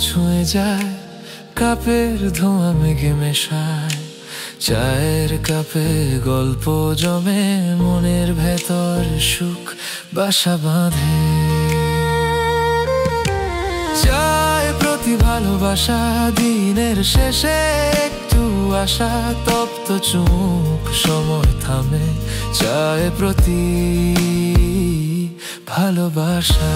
ছুঁয়ে যায়, কাপের ধোঁয়া মেঘে মেশায়। চায়ের কাপে গল্প জমে, মনের ভেতর সুখ বাসা বাঁধে। চায় প্রতি ভালোবাসা, দিনের শেষে একটু আশা। তপ্ত চুপ সময় থামে, চায় প্রতি ভালোবাসা।